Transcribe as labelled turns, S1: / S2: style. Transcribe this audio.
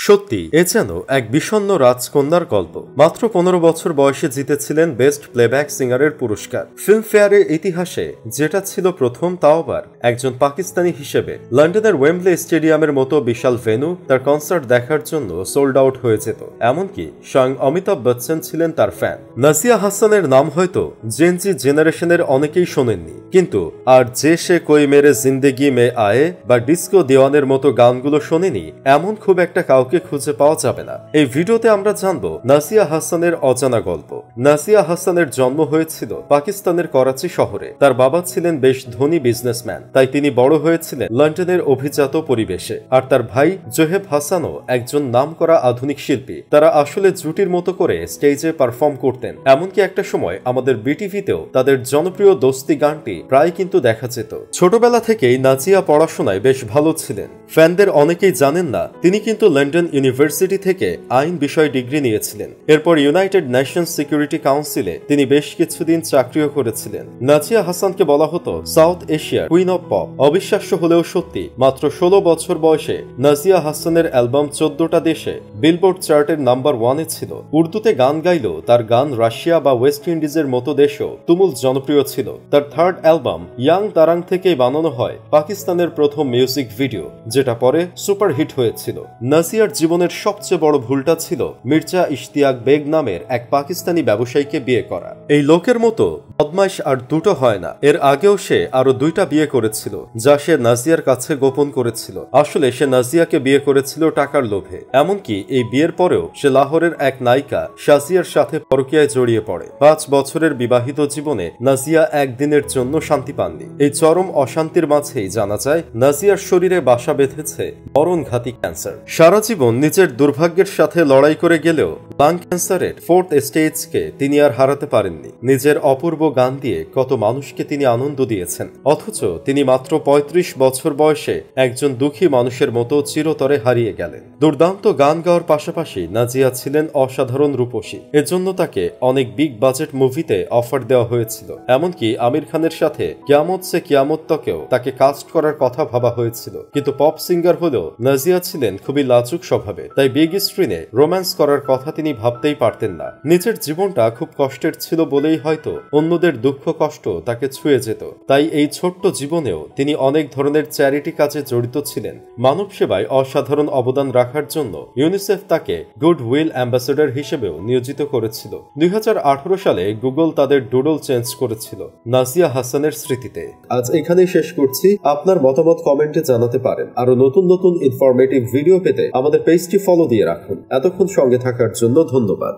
S1: সত্যি এ যেন এক বিষণ্ণ রাজকন্যার গল্প। মাত্র 15 বছর বয়সে জিতেছিলেন বেস্ট প্লেব্যাক সিঙ্গারের পুরস্কার। ফিল্মফেয়ারের ইতিহাসে যেটা ছিল প্রথম, তাও আবার একজন পাকিস্তানি হিসেবে। লন্ডনের ওয়েম্বলে স্টেডিয়ামের মতো বিশাল ভেন্যু তার কনসার্ট দেখার জন্য সোল্ড আউট হয়ে যেত। এমনকি স্বয়ং অমিতাভ বচ্চন ছিলেন তার ফ্যান। নাজিয়া হাসানের নাম হয়তো জেনজি জেনারেশনের অনেকেই শোনেননি, কিন্তু আর যে সে কই মেরে জিন্দেগি মে আয়ে বা ডিস্কো দেওয়ানের মতো গানগুলো শোনেনি এমন খুব একটা কাউকে খুঁজে পাওয়া যাবে না। এই ভিডিওতে আমরা জানবো নাজিয়া হাসানের অজানা গল্প। নাজিয়া হাসানের জন্ম হয়েছিল পাকিস্তানের করাচি শহরে। তার বাবা ছিলেন বেশ ধনী বিজনেসম্যান, তাই তিনি বড় হয়েছিলেন লন্ডনের অভিজাত পরিবেশে। আর তার ভাই জোহেব হাসানও একজন নামকরা আধুনিক শিল্পী। তারা আসলে জুটির মতো করে স্টেজে পারফর্ম করতেন। এমনকি একটা সময় আমাদের বিটিভিতেও তাদের জনপ্রিয় দোস্তি গানটি প্রায় কিন্তু দেখা যেত। ছোটবেলা থেকেই নাজিয়া পড়াশোনায় বেশ ভালো ছিলেন। ফ্যানদের অনেকেই জানেন না, তিনি কিন্তু লন্ডন ইউনিভার্সিটি থেকে আইন বিষয়ে ডিগ্রি নিয়েছিলেন। এরপর ইউনাইটেড নেশনস সিকিউরিটি কাউন্সিলে তিনি বেশ কিছুদিন চাকরিও করেছিলেন। নাজিয়া হাসানকে বলা হতো সাউথ এশিয়ার কুইন অফ পপ। অবিশ্বাস্য হলেও সত্যি, মাত্র 16 বছর বয়সে নাজিয়া হাসানের অ্যালবাম 14টা দেশে বিলবোর্ড চার্টের নাম্বার 1-এ ছিল। উর্দুতে গান গাইলেও তার গান রাশিয়া বা ওয়েস্ট ইন্ডিজের মতো দেশেও তুমুল জনপ্রিয় ছিল। তার থার্ড অ্যালবাম ইয়াং তারাং থেকেই বানানো হয় পাকিস্তানের প্রথম মিউজিক ভিডিও, যেটা পরে সুপারহিট হয়েছিল। নাজিয়ার জীবনের সবচেয়ে বড় ভুলটা ছিল মির্জা ইশতিয়াক বেগ নামের এক পাকিস্তানি ব্যবসায়ীকে বিয়ে করা। এই লোকের মতো বদমাইশ আর দুটো হয় না। এর আগেও সে আরো 2টা বিয়ে করেছিল, যা সে নাজিয়ার কাছে গোপন করেছিল। আসলে সে নাজিয়াকে বিয়ে করেছিল টাকার লোভে। এমনকি এই বিয়ের পরেও সে লাহোরের এক নায়িকা শাজিয়ার সাথে পরকীয়ায় জড়িয়ে পড়ে। 5 বছরের বিবাহিত জীবনে নাজিয়া একদিনের জন্য শান্তি পাননি। এই চরম অশান্তির মাঝেই জানা যায় নাজিয়ার শরীরে বাসা বেঁধেছে মরণঘাতী ক্যান্সার। সারা জীবন নিজের দুর্ভাগ্যের সাথে লড়াই করে গেলেও লাং ক্যান্সারের 4th স্টেজকে তিনি আর হারাতে পারেননি। নিজের অপূর্ব গান দিয়ে কত মানুষকে তিনি আনন্দ দিয়েছেন। অথচ তিনি মাত্র 35 বছর বয়সে একজন দুঃখী মানুষের মতো চিরতরে হারিয়ে গেলেন। দুর্দান্ত গান গাওয়ার পাশাপাশি নাজিয়া ছিলেন অসাধারণ রূপসী। এজন্য তাকে অনেক বিগ বাজেট মুভিতে অফার দেওয়া হয়েছিল। এমনকি আমির খানের সাথে কিয়ামত সে কিয়ামত তকেও তাকে কাস্ট করার কথা ভাবা হয়েছিল। কিন্তু পপ সিঙ্গার হলেও নাজিয়া ছিলেন খুবই লাজুক স্বভাবে, তাই বিগ স্ক্রিনে রোম্যান্স করার কথা তিনি ভাবতেই পারতেন না। নিজের জীবনটা খুব কষ্টের ছিল বলেই হয়তো অন্যদের দুঃখ কষ্ট তাকে ছুঁয়ে যেত। তাই এই ছোট্ট জীবনেও তিনি অনেক ধরনের চ্যারিটি কাজে জড়িত ছিলেন। মানব সেবায় অসাধারণ অবদান রাখার জন্য ইউনিসেফ তাকে গুড উইল অ্যাম্বাসেডর হিসেবেও নিয়োজিত করেছিল। 2018 সালে গুগল তাদের ডুডল চেঞ্জ করেছিল নাজিয়া হাসানের স্মৃতিতে। আজ এখানেই শেষ করছি। আপনার মতামত কমেন্টে জানাতে পারেন। আরো নতুন নতুন ইনফরমেটিভ ভিডিও পেতে আমাদের পেজটি ফলো দিয়ে রাখুন। এতক্ষণ সঙ্গে থাকার জন্য ধন্যবাদ।